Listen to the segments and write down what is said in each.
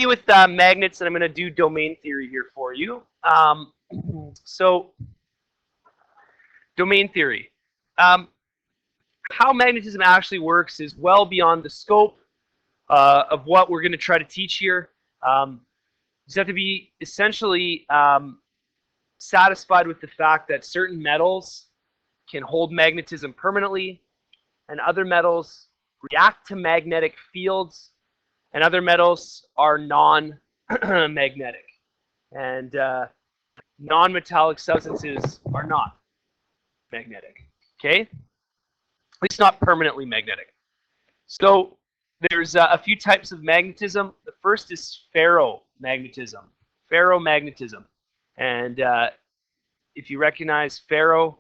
with magnets, and I'm going to do domain theory here for you. So, domain theory. How magnetism actually works is well beyond the scope of what we're going to try to teach here. You just have to be essentially satisfied with the fact that certain metals can hold magnetism permanently, and other metals react to magnetic fields, and other metals are non-magnetic. And non-metallic substances are not magnetic, okay? At least not permanently magnetic. So there's a few types of magnetism. The first is ferromagnetism. Ferromagnetism. And if you recognize ferro,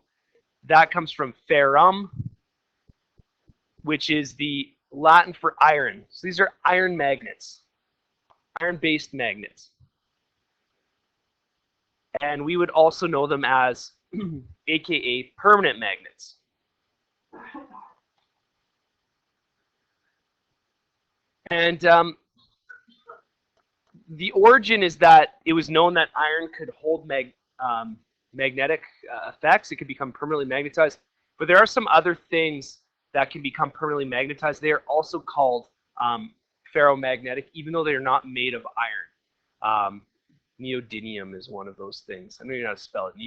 that comes from ferrum, which is the Latin for iron. So these are iron magnets, iron-based magnets. And we would also know them as aka permanent magnets. And the origin is that it was known that iron could hold magnetic effects. It could become permanently magnetized. But there are some other things that can become permanently magnetized. They are also called ferromagnetic, even though they are not made of iron. Neodymium is one of those things. I don't even know how to spell it.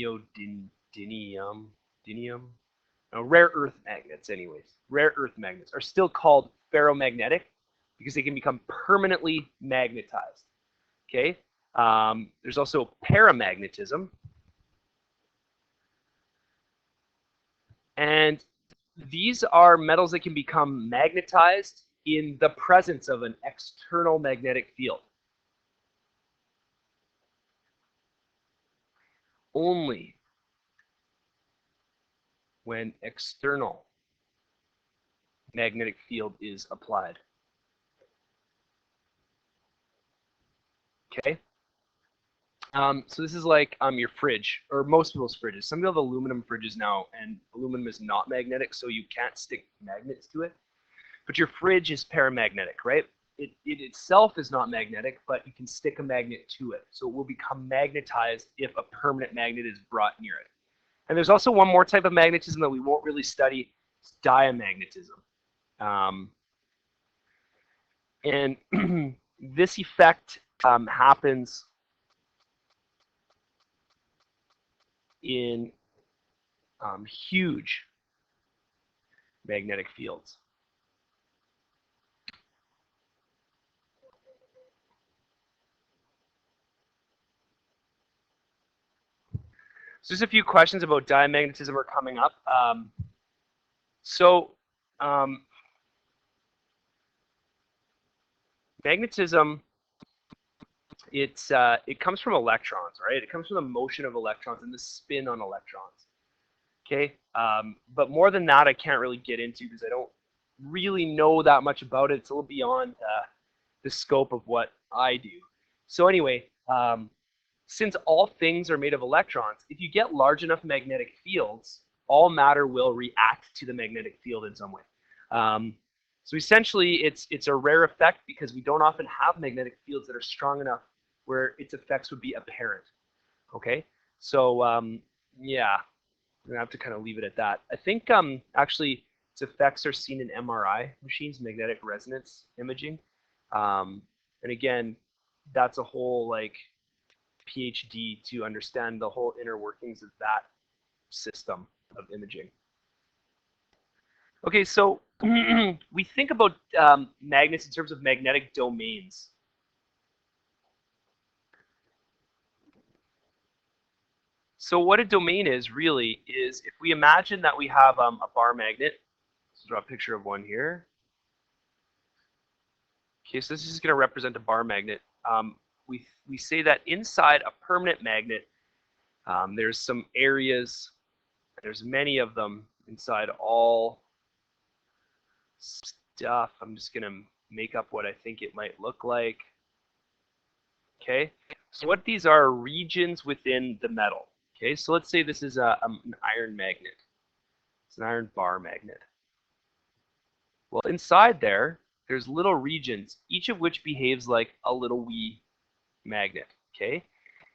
Neodymium. No, rare earth magnets, anyways. Rare earth magnets are still called ferromagnetic because they can become permanently magnetized. Okay. There's also paramagnetism. And these are metals that can become magnetized in the presence of an external magnetic field. Only when external magnetic field is applied. Okay. So this is like your fridge, or most people's fridges. Some people have aluminum fridges now, and aluminum is not magnetic, so you can't stick magnets to it. But your fridge is paramagnetic, right? It itself is not magnetic, but you can stick a magnet to it. So it will become magnetized if a permanent magnet is brought near it. And there's also one more type of magnetism that we won't really study. It's diamagnetism. And this effect happens in huge magnetic fields. So just a few questions about diamagnetism are coming up. Magnetism, it comes from electrons, right? It comes from the motion of electrons and the spin on electrons. Okay, but more than that, I can't really get into because I don't really know that much about it. It's a little beyond the scope of what I do. So anyway, since all things are made of electrons, if you get large enough magnetic fields, all matter will react to the magnetic field in some way. So essentially, it's a rare effect because we don't often have magnetic fields that are strong enough where its effects would be apparent. Okay, so yeah, I'm gonna have to kind of leave it at that. I think actually its effects are seen in MRI machines, magnetic resonance imaging, and again, that's a whole like PhD to understand the whole inner workings of that system of imaging. Okay, so we think about magnets in terms of magnetic domains. So what a domain is really is if we imagine that we have a bar magnet. Let's draw a picture of one here. Okay, so this is going to represent a bar magnet. We say that inside a permanent magnet, there's some areas, there's many of them inside all stuff. I'm just going to make up what I think it might look like. Okay, so what these are regions within the metal. Okay, so let's say this is an iron magnet. It's an iron bar magnet. Well, inside there, there's little regions, each of which behaves like a little wee magnet, okay?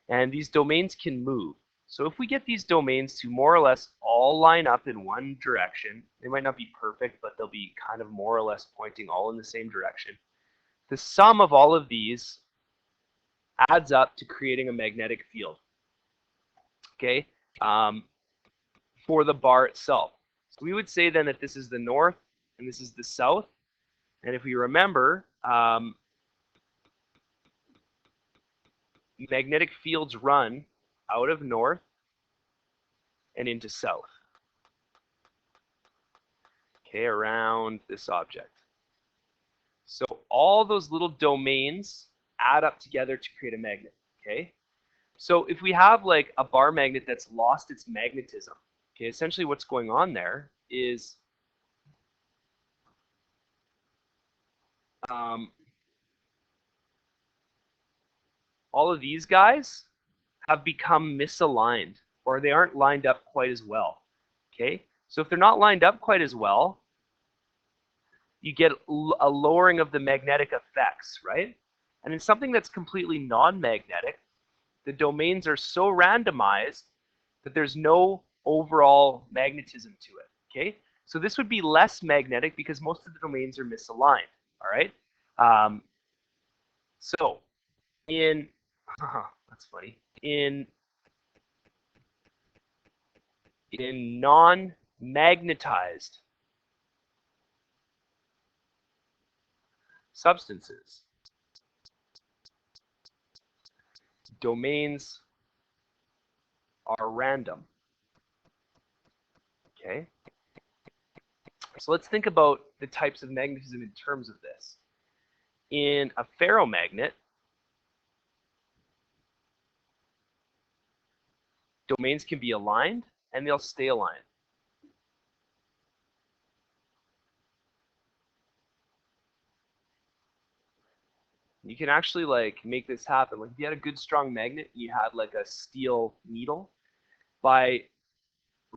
And these domains can move. So if we get these domains to more or less all line up in one direction, they might not be perfect, but they'll be kind of more or less pointing all in the same direction. The sum of all of these adds up to creating a magnetic field, okay, for the bar itself. So we would say then that this is the north and this is the south. And if we remember, magnetic fields run out of north and into south, okay, around this object. So all those little domains add up together to create a magnet, okay? So if we have like a bar magnet that's lost its magnetism, okay, essentially what's going on there is all of these guys have become misaligned, or they aren't lined up quite as well, okay? So if they're not lined up quite as well, you get a lowering of the magnetic effects, right? And in something that's completely non-magnetic, the domains are so randomized that there's no overall magnetism to it, okay? So this would be less magnetic because most of the domains are misaligned, all right? So in, that's funny, in non-magnetized substances, domains are random, okay? So let's think about the types of magnetism in terms of this. In a ferromagnet, domains can be aligned and they'll stay aligned. You can actually like make this happen. Like if you had a good strong magnet, you had like a steel needle, by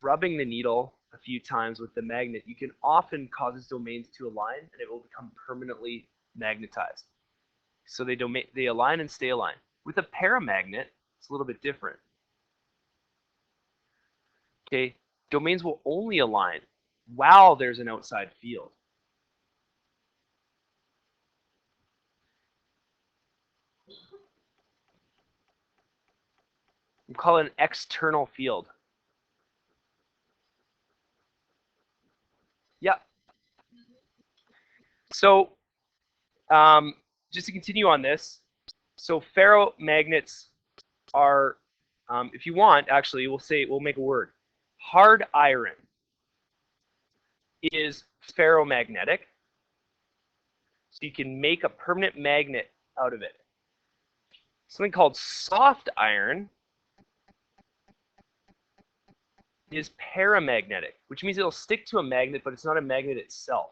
rubbing the needle a few times with the magnet, you can often cause its domains to align and it will become permanently magnetized. So they align and stay aligned. With a paramagnet, it's a little bit different. Okay, domains will only align while there's an outside field. We call it an external field. Yeah. So just to continue on this, so ferromagnets are, if you want, actually, we'll make a word. Hard iron is ferromagnetic, so you can make a permanent magnet out of it. Something called soft iron is paramagnetic, which means it'll stick to a magnet, but it's not a magnet itself.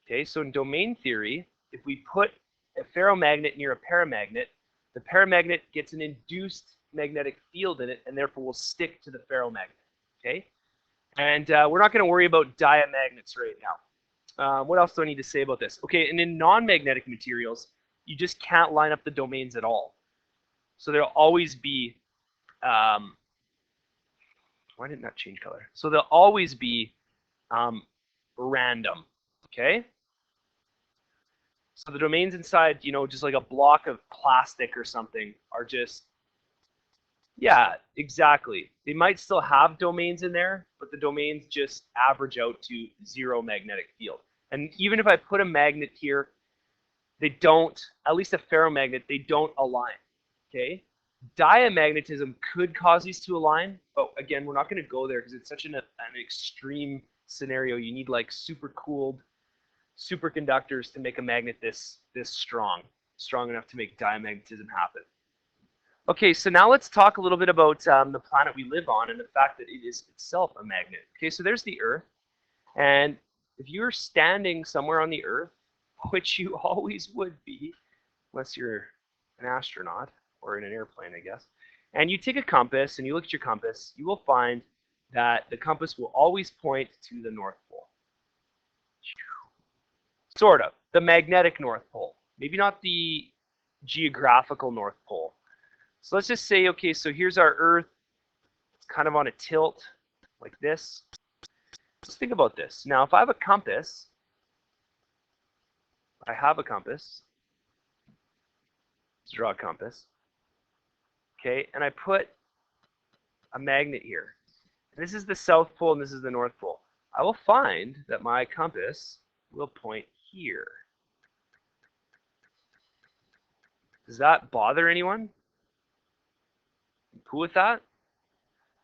Okay, so in domain theory, if we put a ferromagnet near a paramagnet, the paramagnet gets an induced magnetic field in it, and therefore will stick to the ferromagnet. Okay, and we're not going to worry about diamagnets right now. What else do I need to say about this? Okay, and in non-magnetic materials, you just can't line up the domains at all. So there'll always be, why didn't that change color? So they'll always be random, okay? So the domains inside, you know, just like a block of plastic or something are just, yeah, exactly. They might still have domains in there, but the domains just average out to zero magnetic field. And even if I put a magnet here, they don't, at least a ferromagnet, they don't align, okay? Diamagnetism could cause these to align, but again, we're not going to go there because it's such an extreme scenario. You need like super cooled superconductors to make a magnet this strong enough to make diamagnetism happen. Okay, so now let's talk a little bit about the planet we live on and the fact that it is itself a magnet. Okay, so there's the Earth, and if you're standing somewhere on the Earth, which you always would be, unless you're an astronaut or in an airplane, I guess, and you take a compass and you look at your compass, you will find that the compass will always point to the North Pole. Sort of. The magnetic North Pole. Maybe not the geographical North Pole. So let's just say, okay, so here's our Earth. It's kind of on a tilt like this. Let's think about this. Now, if I have a compass, let's draw a compass, okay, and I put a magnet here. And this is the South Pole and this is the North Pole. I will find that my compass will point here. Does that bother anyone? You cool with that?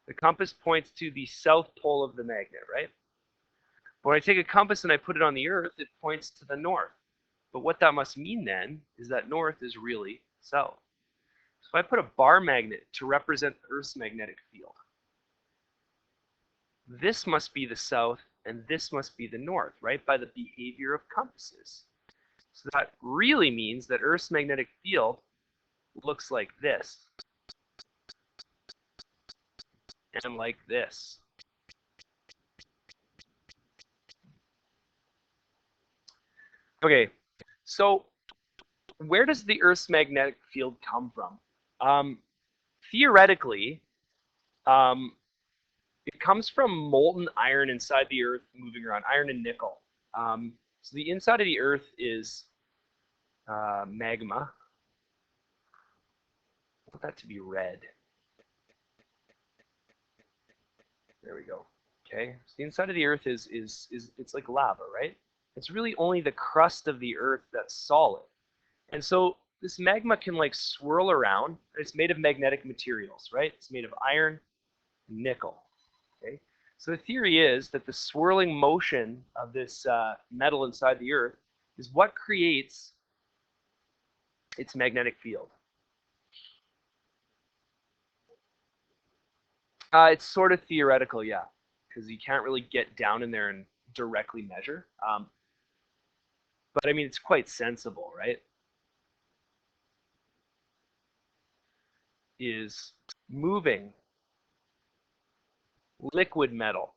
The compass points to the South Pole of the magnet, right? But when I take a compass and I put it on the Earth, it points to the north. But what that must mean then is that north is really south. So if I put a bar magnet to represent the Earth's magnetic field, this must be the south and this must be the north, right? By the behavior of compasses. So that really means that Earth's magnetic field looks like this and like this. Okay, so where does the Earth's magnetic field come from? Theoretically, it comes from molten iron inside the Earth moving around, iron and nickel. So the inside of the Earth is magma. I want that to be red. There we go. Okay, so the inside of the Earth is it's like lava, right? It's really only the crust of the Earth that's solid. And so this magma can like swirl around. It's made of magnetic materials, right? It's made of iron and nickel. Okay, so the theory is that the swirling motion of this metal inside the Earth is what creates its magnetic field. It's sort of theoretical, yeah, because you can't really get down in there and directly measure. But I mean, it's quite sensible, right? Is moving liquid metal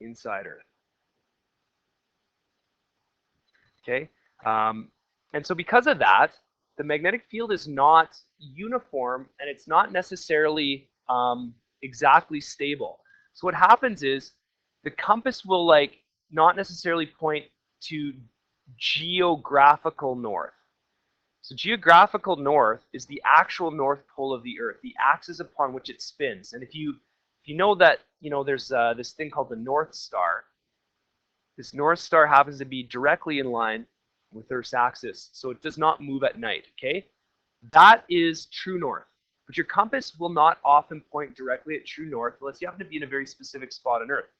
inside Earth. Okay, and so because of that, the magnetic field is not uniform and it's not necessarily exactly stable. So what happens is the compass will like not necessarily point to geographical north. So geographical north is the actual north pole of the Earth, the axis upon which it spins. And if you know that, there's this thing called the North Star. This North Star happens to be directly in line with Earth's axis, so it does not move at night, okay? That is true north. But your compass will not often point directly at true north unless you happen to be in a very specific spot on Earth.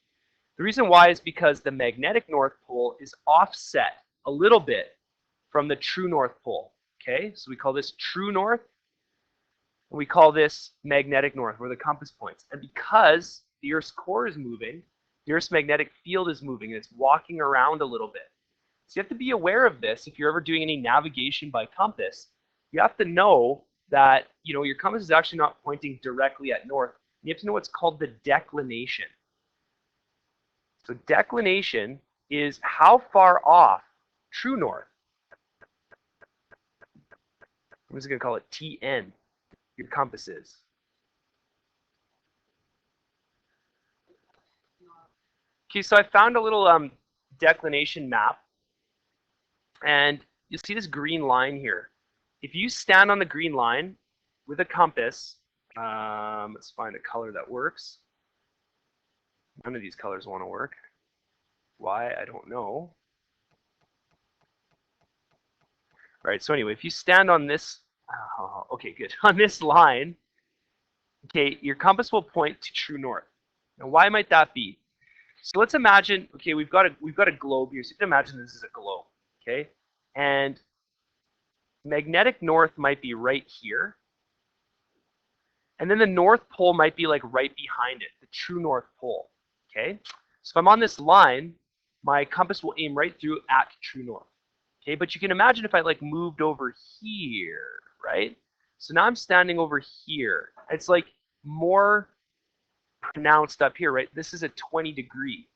The reason why is because the magnetic North Pole is offset a little bit from the true North Pole. Okay, so we call this true north, and we call this magnetic north, where the compass points. And because the Earth's core is moving, the Earth's magnetic field is moving, and it's walking around a little bit. So you have to be aware of this if you're ever doing any navigation by compass. You have to know that your compass is actually not pointing directly at north. You have to know what's called the declination. So declination is how far off true north. I'm just going to call it TN, your compass is. Okay, so I found a little declination map, and you'll see this green line here. If you stand on the green line with a compass, let's find a color that works. None of these colors want to work. Why? I don't know. All right, so anyway, if you stand on this, okay, good, on this line, okay, your compass will point to true north. Now, why might that be? So let's imagine, okay, we've got a globe here. So you can imagine this is a globe, okay? And magnetic north might be right here. And then the North Pole might be like right behind it, the true North Pole, okay? So if I'm on this line, my compass will aim right through at true north, okay? But you can imagine if I like moved over here, right? So now I'm standing over here. It's like more pronounced up here, right? This is a 20 degree.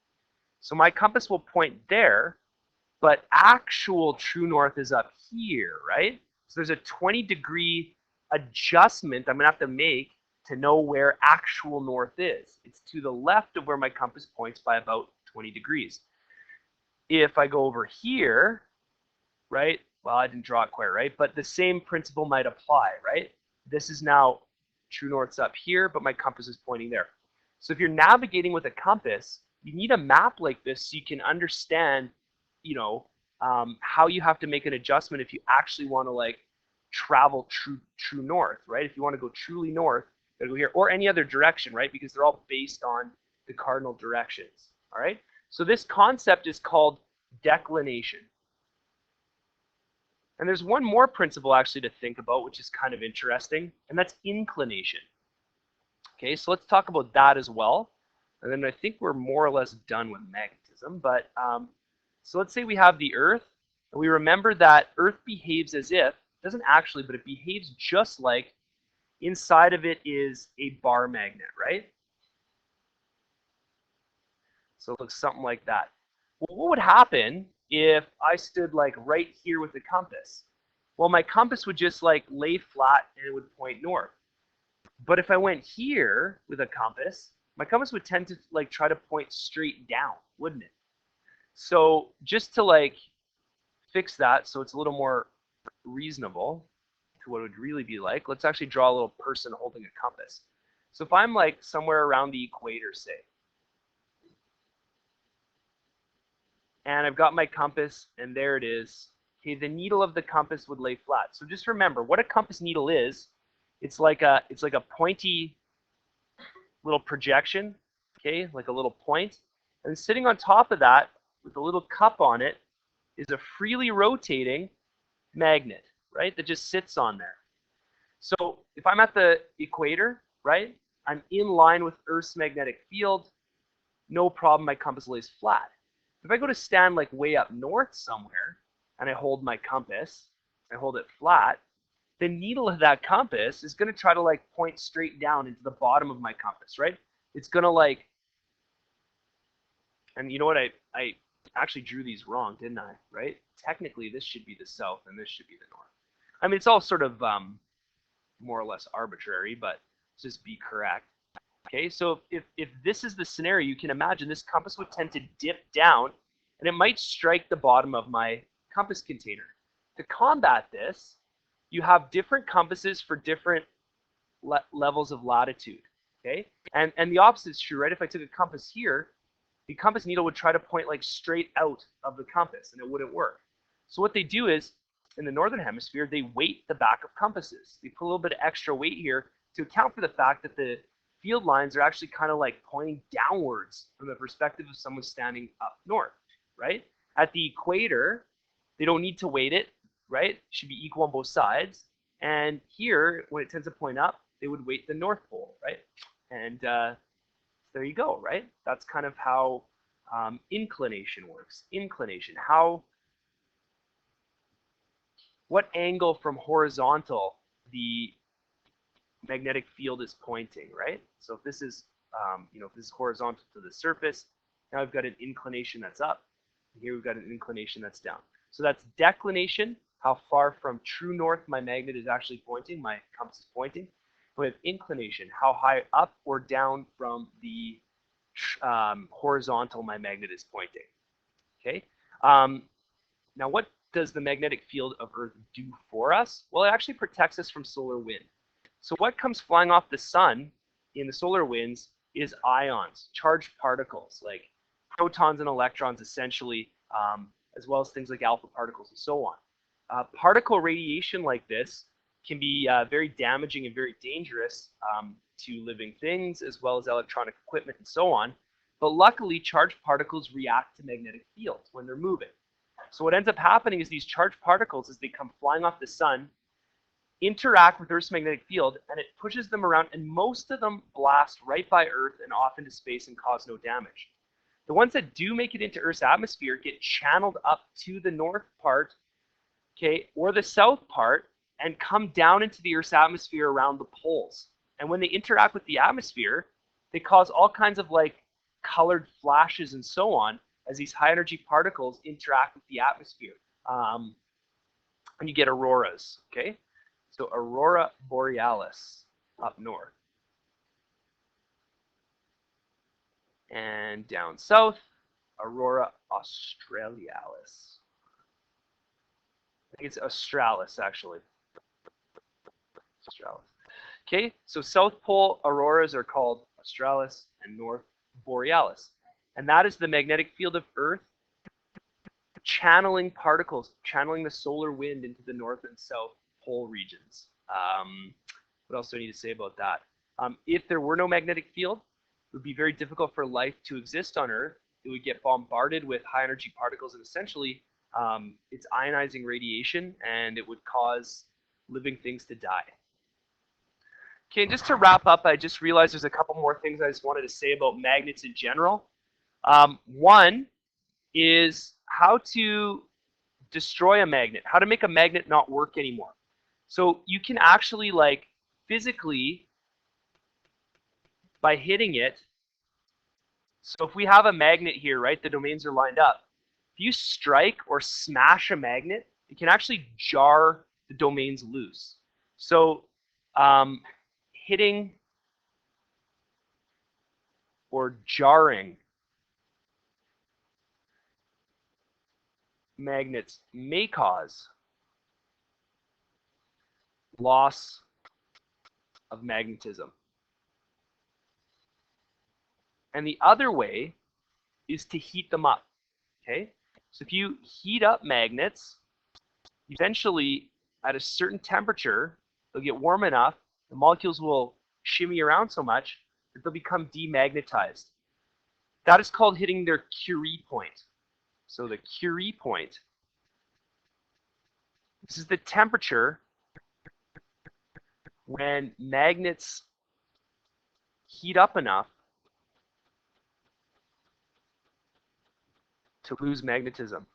So my compass will point there, but actual true north is up here, right? So there's a 20-degree adjustment I'm going to have to make to know where actual north is. It's to the left of where my compass points by about 20 degrees. If I go over here, right? Well, I didn't draw it quite right, but the same principle might apply, right? This is now true north's up here, but my compass is pointing there. So if you're navigating with a compass, you need a map like this so you can understand, how you have to make an adjustment if you actually want to like travel true north, right? If you want to go truly north, you gotta go here, or any other direction, right? Because they're all based on the cardinal directions. All right. So this concept is called declination. And there's one more principle actually to think about, which is kind of interesting, and that's inclination. Okay, so let's talk about that as well. And then I think we're more or less done with magnetism. But so let's say we have the Earth, and we remember that Earth behaves as if, it doesn't actually, but it behaves just like inside of it is a bar magnet, right? So it looks something like that. Well, what would happen if I stood like right here with the compass? Well, my compass would just like lay flat and it would point north. But if I went here with a compass, my compass would tend to like try to point straight down, wouldn't it? So just to like fix that so it's a little more reasonable to what it would really be like, let's actually draw a little person holding a compass. So if I'm like somewhere around the equator, say, and I've got my compass, and there it is. Okay, the needle of the compass would lay flat. So just remember what a compass needle is. It's like a pointy little projection, okay, like a little point. And sitting on top of that with a little cup on it is a freely rotating magnet, right, that just sits on there. So if I'm at the equator, right, I'm in line with Earth's magnetic field, no problem, my compass lays flat. If I go to stand like way up north somewhere and I hold my compass, I hold it flat, the needle of that compass is going to try to like point straight down into the bottom of my compass, right? It's going to like, and you know what, I actually drew these wrong, didn't I, right? Technically, this should be the south and this should be the north. I mean, it's all sort of more or less arbitrary, but just be correct. Okay, so if this is the scenario, you can imagine this compass would tend to dip down and it might strike the bottom of my compass container. To combat this, you have different compasses for different levels of latitude, okay? And the opposite is true, right? If I took a compass here, the compass needle would try to point like straight out of the compass and it wouldn't work. So what they do is, in the northern hemisphere, they weight the back of compasses. They put a little bit of extra weight here to account for the fact that the field lines are actually kind of like pointing downwards from the perspective of someone standing up north, right? At the equator, they don't need to weight it, right? It should be equal on both sides. And here, when it tends to point up, they would weight the North Pole, right? And there you go, right? That's kind of how inclination works. Inclination, what angle from horizontal the magnetic field is pointing, right? So if this is, if this is horizontal to the surface, now I've got an inclination that's up. And here we've got an inclination that's down. So that's declination, how far from true north my magnet is actually pointing, my compass is pointing. We have inclination, how high up or down from the horizontal my magnet is pointing. Okay. Now, what does the magnetic field of Earth do for us? Well, it actually protects us from solar wind. So what comes flying off the sun in the solar winds is ions, charged particles like protons and electrons, essentially, as well as things like alpha particles and so on. Particle radiation like this can be very damaging and very dangerous to living things as well as electronic equipment and so on. But luckily, charged particles react to magnetic fields when they're moving. So what ends up happening is these charged particles, as they come flying off the sun, interact with Earth's magnetic field, and it pushes them around, and most of them blast right by Earth and off into space and cause no damage. The ones that do make it into Earth's atmosphere get channeled up to the north part, okay, or the south part, and come down into the Earth's atmosphere around the poles. And when they interact with the atmosphere, they cause all kinds of like colored flashes and so on, as these high energy particles interact with the atmosphere. And you get auroras, okay? So aurora borealis up north. And down south, aurora australis. I think it's australis, actually. Australis. Okay, so South Pole auroras are called australis and North borealis. And that is the magnetic field of Earth channeling particles, channeling the solar wind into the North and South Pole regions. What else do I need to say about that? If there were no magnetic field, it would be very difficult for life to exist on Earth. It would get bombarded with high energy particles, and essentially it's ionizing radiation, and it would cause living things to die. Okay, and just to wrap up, I just realized there's a couple more things I just wanted to say about magnets in general. One is how to destroy a magnet, how to make a magnet not work anymore. So you can actually, like, physically, by hitting it, so if we have a magnet here, right, the domains are lined up. If you strike or smash a magnet, it can actually jar the domains loose. So hitting or jarring magnets may cause loss of magnetism. And the other way is to heat them up, okay? So if you heat up magnets, eventually at a certain temperature, they'll get warm enough, the molecules will shimmy around so much that they'll become demagnetized. That is called hitting their Curie point. So the Curie point, this is the temperature when magnets heat up enough to lose magnetism.